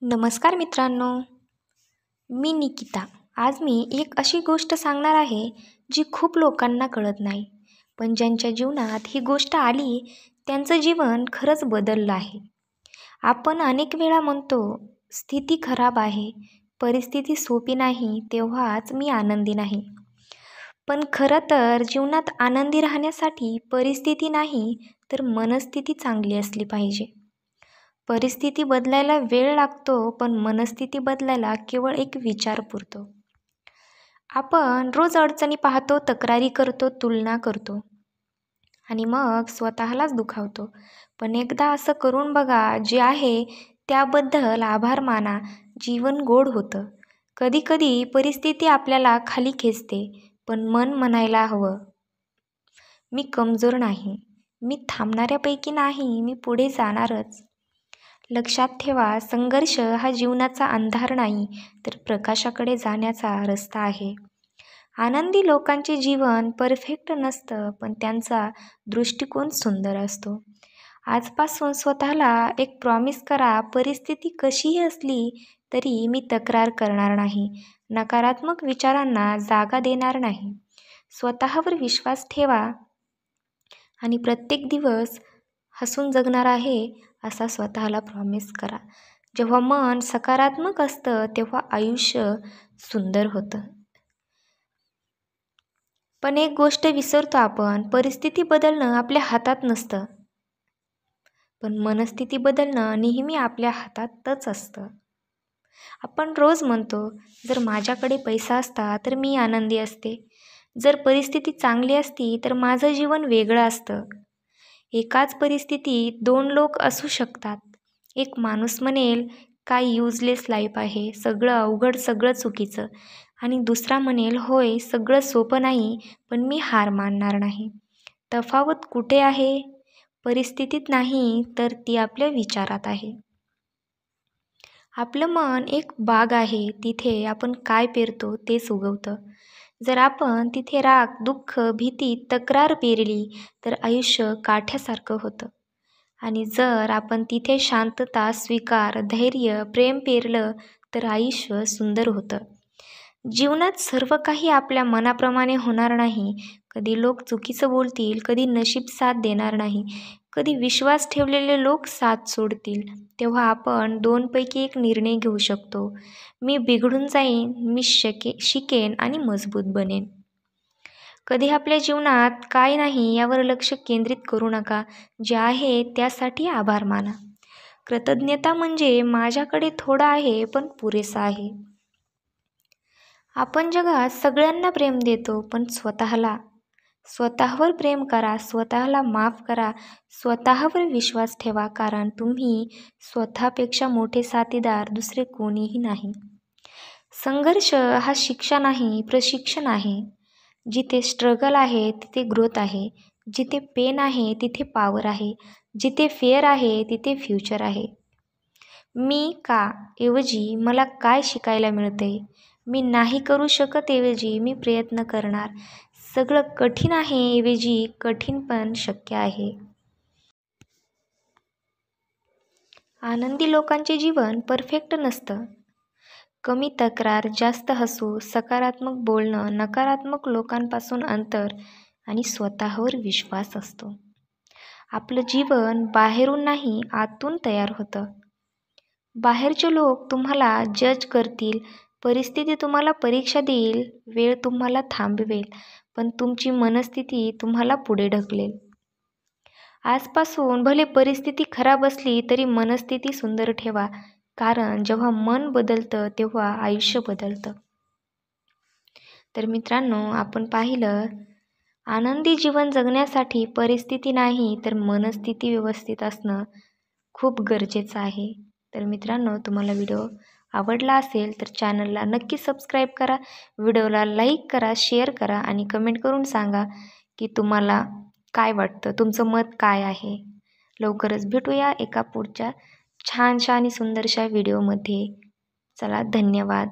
नमस्कार मित्रांनो, मी निकिता. आज मी एक अशी गोष्ट सांगणार आहे जी खूप लोकांना कळत नाही, पण ज्यांच्या जीवनात ही गोष्ट आली त्यांचं जीवन खरंच बदललं आहे. आपण अनेक वेळा म्हणतो, स्थिती खराब आहे, परिस्थिती सोपी नाही, तेव्हाच मी आनंदी नाही. पण खरं तर जीवनात आनंदी राहण्यासाठी परिस्थिती नाही, तर मनस्थिती चांगली असली पाहिजे. परिस्थिती बदलायला वेळ लागतो, पण मनस्थिती बदलायला केवळ एक विचार पुरतो. आपण रोज अडचणी पाहतो, तक्रारी करतो, तुलना करतो आणि मग स्वतःलाच दुखावतो. पण एकदा असं करून बघा, जे आहे त्याबद्दल आभार माना, जीवन गोड होतं. कधीकधी परिस्थिती आपल्याला खाली खेचते, पण मन म्हणायला हवं, मी कमजोर नाही, मी थांबणाऱ्यापैकी नाही, मी पुढे जाणारच. लक्षात ठेवा, संघर्ष हा जीवनाचा अंधार नाही, तर प्रकाशाकडे जाण्याचा रस्ता आहे. आनंदी लोकांचे जीवन परफेक्ट नसतं, पण त्यांचा दृष्टिकोन सुंदर असतो. आजपासून स्वतःला एक प्रॉमिस करा, परिस्थिती कशीही असली तरी मी तक्रार करणार नाही, नकारात्मक विचारांना जागा देणार नाही. स्वतःवर विश्वास ठेवा आणि प्रत्येक दिवस हसून जगणार आहे असा स्वतःला प्रॉमिस करा. जेव्हा मन सकारात्मक असतं तेव्हा आयुष्य सुंदर होतं. पण एक गोष्ट विसरतो आपण, परिस्थिती बदलणं आपल्या हातात नसतं, पण मनस्थिती बदलणं नेहमी आपल्या हातातच असतं. आपण रोज म्हणतो, जर माझ्याकडे पैसा असता तर मी आनंदी असते, जर परिस्थिती चांगली असती तर माझं जीवन वेगळं असतं. एकाच परिस्थितीत दोन लोक असू शकतात. एक माणूस म्हणेल, काय युजलेस लाईफ आहे, सगळं अवघड, सगळं चुकीचं. आणि दुसरा म्हणेल, होय सगळं सोपं नाही, पण मी हार मानणार नाही. तफावत कुठे आहे? परिस्थितीत नाही, तर ती आपल्या विचारात आहे. आपलं मन एक बाग आहे, तिथे आपण काय पेरतो तेच उगवतं. जर आपण तिथे राग, दुःख, भीती, तक्रार पेरली तर आयुष्य काठ्यासारखं होतं. आणि जर आपण तिथे शांतता, स्वीकार, धैर्य, प्रेम पेरलं तर आयुष्य सुंदर होतं. जीवनात सर्व काही आपल्या मनाप्रमाणे होणार नाही. कधी लोक चुकीचं बोलतील, कधी नशीब साथ देणार नाही, कधी विश्वास ठेवलेले लोक साथ सोडतील. तेव्हा आपण दोनपैकी एक निर्णय घेऊ शकतो. मी बिघडून जाईन, मी शिकेन आणि मजबूत बनेन. कधी आपल्या जीवनात काय नाही यावर लक्ष केंद्रित करू नका. जे आहे त्यासाठी आभार माना. कृतज्ञता म्हणजे माझ्याकडे थोडं आहे पण पुरेसा आहे. आपण जगात सगळ्यांना प्रेम देतो, पण स्वतःवर प्रेम करा, स्वतःला माफ करा, स्वतःवर विश्वास ठेवा, कारण तुम्ही स्वतःपेक्षा मोठे साथीदार दुसरे कोणीही नाही. संघर्ष हा शिक्षा नाही, प्रशिक्षण आहे. जिथे स्ट्रगल आहे तिथे ग्रोथ आहे, जिथे पेन आहे तिथे पॉवर आहे, जिथे फेअर आहे तिथे फ्युचर आहे. मी का ऐवजी मला काय शिकायला मिळते, मी नाही करू शकत ऐवजी मी प्रयत्न करणार, सगळं कठीण आहे ऐवजी कठीण पण शक्य आहे. आनंदी लोकांचे जीवन परफेक्ट नसतं. कमी तक्रार, जास्त हसू, सकारात्मक बोलणं, नकारात्मक लोकांपासून अंतर आणि स्वतःवर विश्वास असतो. आपलं जीवन बाहेरून नाही, आतून तयार होतं. बाहेरचे लोक तुम्हाला जज करतील, परिस्थिती तुम्हाला परीक्षा देईल, वेळ तुम्हाला थांबवेल, पण तुमची मनस्थिती तुम्हाला पुढे ढकलेल. आजपासून भले परिस्थिती खराब असली तरी मनस्थिती सुंदर ठेवा, कारण जेव्हा मन बदलतं तेव्हा आयुष्य बदलतं. तर मित्रांनो, आपण पाहिलं, आनंदी जीवन जगण्यासाठी परिस्थिती नाही तर मनस्थिती व्यवस्थित असणं खूप गरजेचं आहे. तर मित्रांनो, तुम्हाला व्हिडिओ आवडला असेल तर चॅनलला नक्की सबस्क्राईब करा, व्हिडिओला लाईक करा, शेअर करा आणि कमेंट करून सांगा की तुम्हाला काय वाटतं, तुमचं मत काय आहे. लवकरच भेटूया एका पुढच्या छानशा आणि सुंदरशा व्हिडिओमध्ये. चला, धन्यवाद.